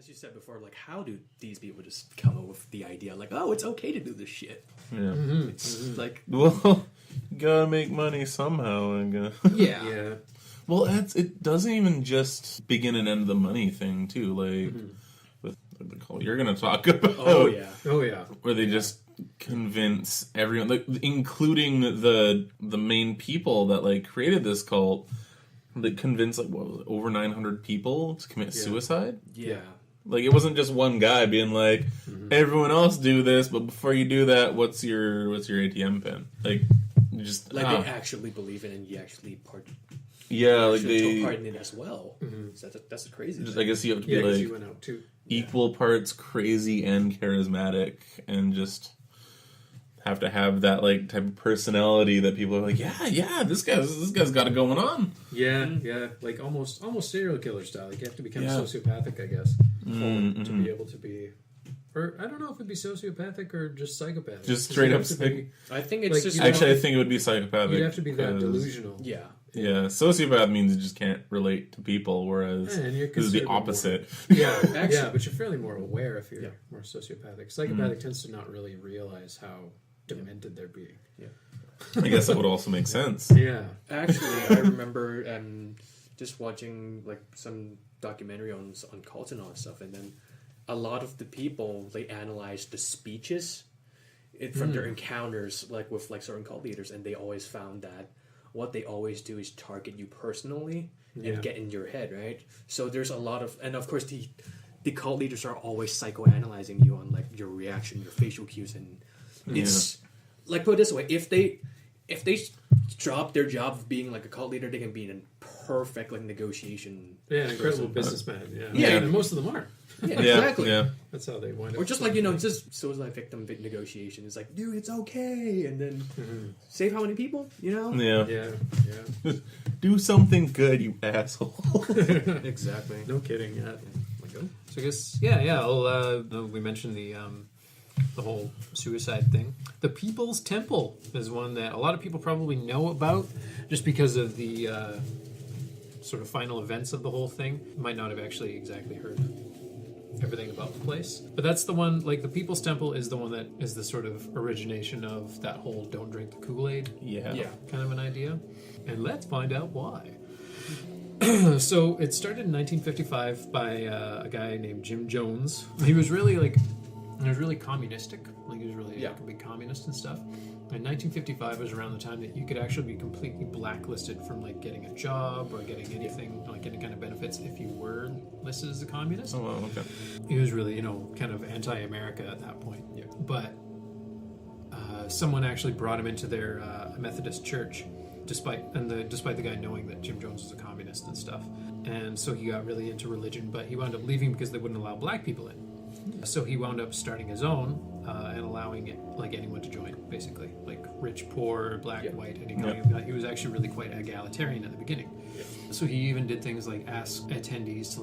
as you said before, like, how do these people just come up with the idea, like, oh, it's okay to do this shit? Yeah. It's like, well, you gotta make money somehow. yeah. Well, it doesn't even just begin and end the money thing too. Like with the cult you're gonna talk about. Oh yeah. Where they just convince everyone, like, including the main people that like created this cult, that convinced like what was it, over 900 people to commit suicide. Yeah. Like, it wasn't just one guy being like, everyone else do this, but before you do that, what's your ATM pin? Like, you just Like they actually believe it, and you actually like they took part in it as well. So that's the crazy just, thing. I guess you have to be like you went out too. equal parts crazy and charismatic, and just have to have that like type of personality that people are like, yeah, this guy's got it going on. Yeah, like almost serial killer style. Like, you have to become sociopathic, I guess, to be able to be. Or I don't know if it'd be sociopathic or just psychopathic. Just straight up. I think it's like, just Actually, I think it would be psychopathic. You'd have to be that delusional. Yeah. Yeah, sociopath means you just can't relate to people, whereas this is the opposite. Yeah, but you're fairly more aware if you're more sociopathic. Psychopathic tends to not really realize how demented they're being. Yeah. I guess that would also make sense. Yeah. Actually, I remember just watching like some documentary on cults and all that stuff, and then a lot of the people, they analyzed the speeches from their encounters like with like certain cult leaders, and they always found that what they always do is target you personally and get in your head, right? So there's a lot of, and of course the cult leaders are always psychoanalyzing you on like your reaction, your facial cues, and it's like, put it this way, if they drop their job of being like a cult leader, they can be in a perfect like negotiation. Yeah, an incredible businessman. Yeah, and most of them are. Yeah, exactly. Yeah. That's how they wind up. Or just like, just suicide victim negotiation. It's like, dude, it's okay. And then save how many people, Yeah. Yeah. Do something good, you asshole. Exactly. No kidding. Yeah. So I guess, we mentioned the whole suicide thing. The People's Temple is one that a lot of people probably know about just because of the sort of final events of the whole thing. Might not have actually exactly heard everything about the place. But that's the one, like, the People's Temple is the one that is the sort of origination of that whole don't drink the Kool-aid kind of an idea. And let's find out why. So it started in 1955 by a guy named Jim Jones. He was really communistic. Like, he was really like a big communist and stuff. And 1955 was around the time that you could actually be completely blacklisted from like getting a job or getting anything, like any kind of benefits if you were listed as a communist. Oh, well, okay. He was really, kind of anti-America at that point. Yeah. But someone actually brought him into their Methodist church, despite the guy knowing that Jim Jones was a communist and stuff. And so he got really into religion, but he wound up leaving because they wouldn't allow black people in. So he wound up starting his own and allowing it, like, anyone to join, basically, like rich, poor, black, white, any kind. He was actually really quite egalitarian at the beginning. So he even did things like ask attendees to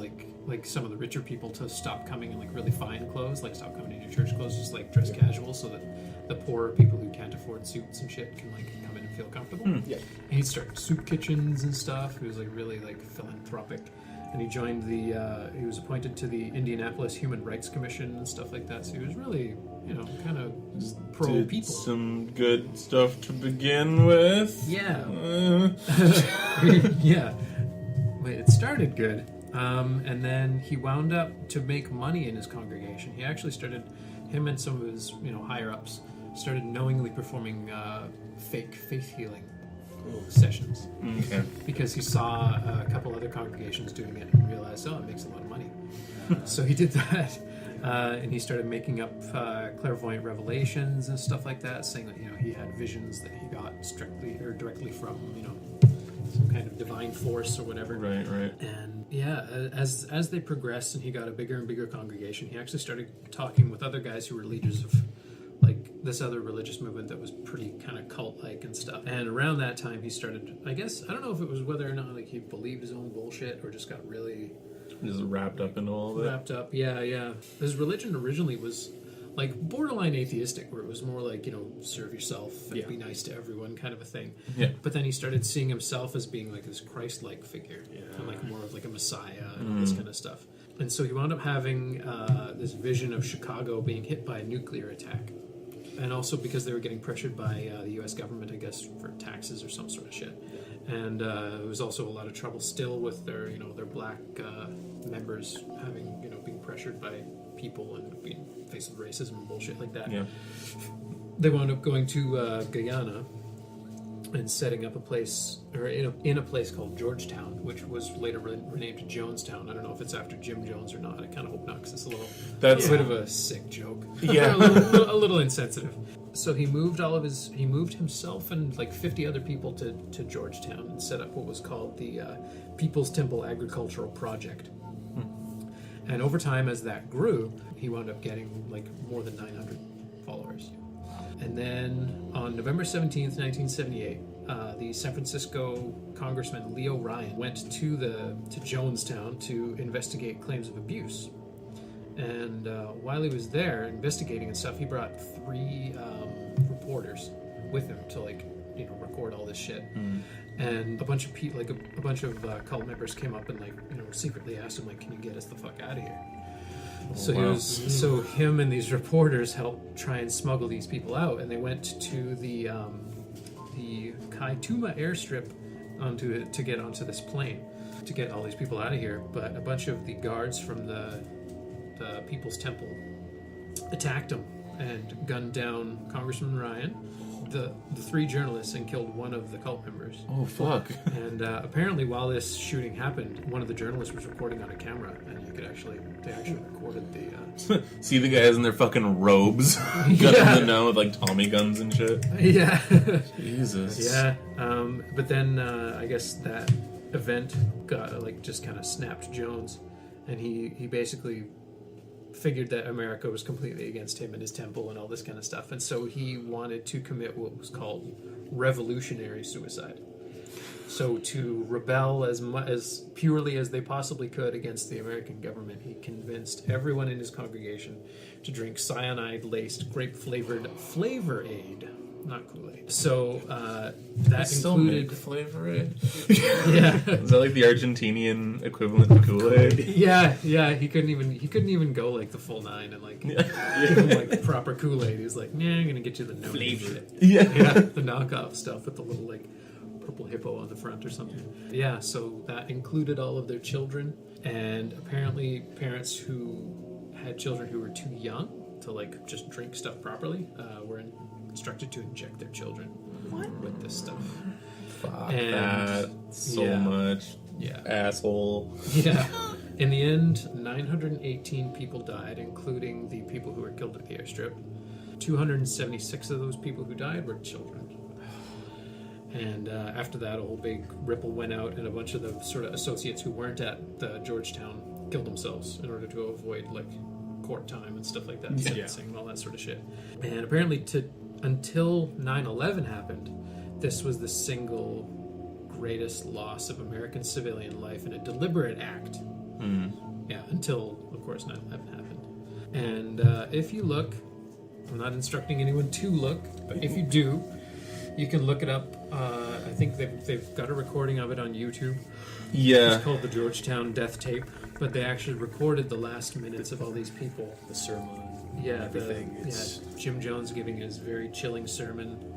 like some of the richer people to stop coming in like really fine clothes, like stop coming in your church clothes, just like dress casual, so that the poorer people who can't afford suits and shit can like come in and feel comfortable. And he'd start soup kitchens and stuff. He was like really like philanthropic. And he joined he was appointed to the Indianapolis Human Rights Commission and stuff like that. So he was really, kind of pro-people. Some good stuff to begin with. Yeah. Yeah. But it started good. And then he wound up to make money in his congregation. He actually started, him and some of his, higher-ups, started knowingly performing fake faith healing sessions. Okay. Because he saw a couple other congregations doing it and realized, it makes a lot of money. So he did that, and he started making up clairvoyant revelations and stuff like that, saying that he had visions that he got directly from some kind of divine force or whatever. Right. And as they progressed and he got a bigger and bigger congregation, he actually started talking with other guys who were leaders of like this other religious movement that was pretty kind of cult-like and stuff. And around that time he started, I guess, I don't know if it was whether or not like he believed his own bullshit or just got really just wrapped up in all that. Wrapped up, yeah. His religion originally was like borderline atheistic, where it was more like, serve yourself and be nice to everyone kind of a thing. Yeah. But then he started seeing himself as being like this Christ-like figure and like more of like a messiah and all this kind of stuff. And so he wound up having this vision of Chicago being hit by a nuclear attack. And also because they were getting pressured by the U.S. government, I guess, for taxes or some sort of shit. And there was also a lot of trouble still with their, their black members having, being pressured by people and being faced with racism and bullshit like that. Yeah. They wound up going to Guyana and setting up a place, or in a place called Georgetown, which was later renamed Jonestown. I don't know if it's after Jim Jones or not. I kind of hope not, because it's a bit of a sick joke. Yeah. a little insensitive. So he moved himself and like 50 other people to Georgetown and set up what was called the People's Temple Agricultural Project. And over time, as that grew, he wound up getting like more than 900 followers. And then on November 17th, 1978, the San Francisco Congressman Leo Ryan went to Jonestown to investigate claims of abuse. And while he was there investigating and stuff, he brought 3 reporters with him to record all this shit. And a bunch of people, a bunch of cult members came up and secretly asked him, can you get us the fuck out of here? So him and these reporters helped try and smuggle these people out, and they went to the Kaituma airstrip to get onto this plane to get all these people out of here. But a bunch of the guards from the People's Temple attacked him and gunned down Congressman Ryan, the 3 journalists, and killed one of the cult members. Oh, fuck. And apparently while this shooting happened, one of the journalists was recording on a camera, and they actually recorded the... See the guys in their fucking robes, gunning the know with Tommy guns and shit. Yeah. Jesus. Yeah. But then I guess that event got just kind of snapped Jones, and he basically figured that America was completely against him and his temple and all this kind of stuff, and so he wanted to commit what was called revolutionary suicide. So to rebel as purely as they possibly could against the American government, he convinced everyone in his congregation to drink cyanide-laced grape-flavored Flavor Aid, not Kool-aid. So that included Flavor Aid. Yeah. Is that the Argentinian equivalent to Kool-Aid? Yeah. He couldn't even go the full 9 and give him proper Kool-Aid. He was like, nah, I'm gonna get you the no shit. Yeah. The knockoff stuff with the little purple hippo on the front or something. Yeah, so that included all of their children, and apparently parents who had children who were too young to just drink stuff properly were instructed to inject their children with this stuff. Fuck that so much. Yeah. Asshole. Yeah. In the end, 918 people died, including the people who were killed at the airstrip. 276 of those people who died were children. And after that, a whole big ripple went out, and a bunch of the sort of associates who weren't at the Georgetown killed themselves in order to avoid court time and stuff like that, sentencing and all that sort of shit. And apparently, until 9/11 happened, this was the single greatest loss of American civilian life in a deliberate act. Yeah, until of course 9/11 happened. And if you look, I'm not instructing anyone to look, but if you do, you can look it up. I think they've got a recording of it on YouTube. Yeah. It's called the Georgetown Death Tape, but they actually recorded the last minutes of all these people. The sermon. Yeah, everything. Jim Jones giving his very chilling sermon.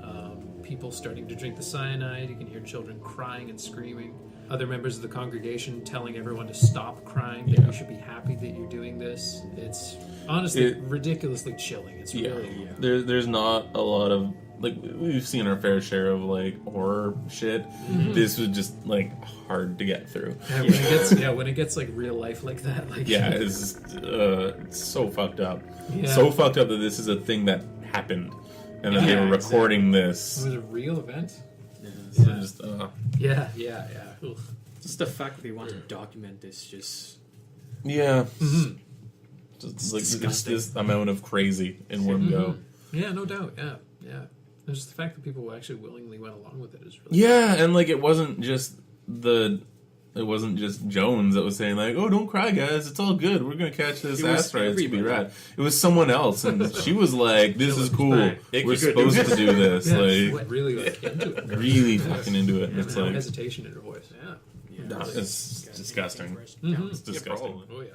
People starting to drink the cyanide. You can hear children crying and screaming. Other members of the congregation telling everyone to stop crying. That you should be happy that you're doing this. It's honestly ridiculously chilling. It's really There's not a lot of we've seen our fair share of horror shit. This was just hard to get through. When it gets real life like that. It's so fucked up. Yeah. So fucked up that this is a thing that happened, and that they were recording this. It was a real event. Just Oof. Just the fact that they want to document this, just just this amount of crazy in one go. Yeah, no doubt. Yeah. And just the fact that people actually willingly went along with it is really and it wasn't just Jones that was saying oh, don't cry, guys, it's all good, we're gonna catch this asteroid, it's gonna be rad. It was someone else, and she was like, this is cool, we're supposed to do this. Really into it. Really fucking into it. It's no hesitation in her voice. it's disgusting. Mm-hmm. It's disgusting. Oh yeah.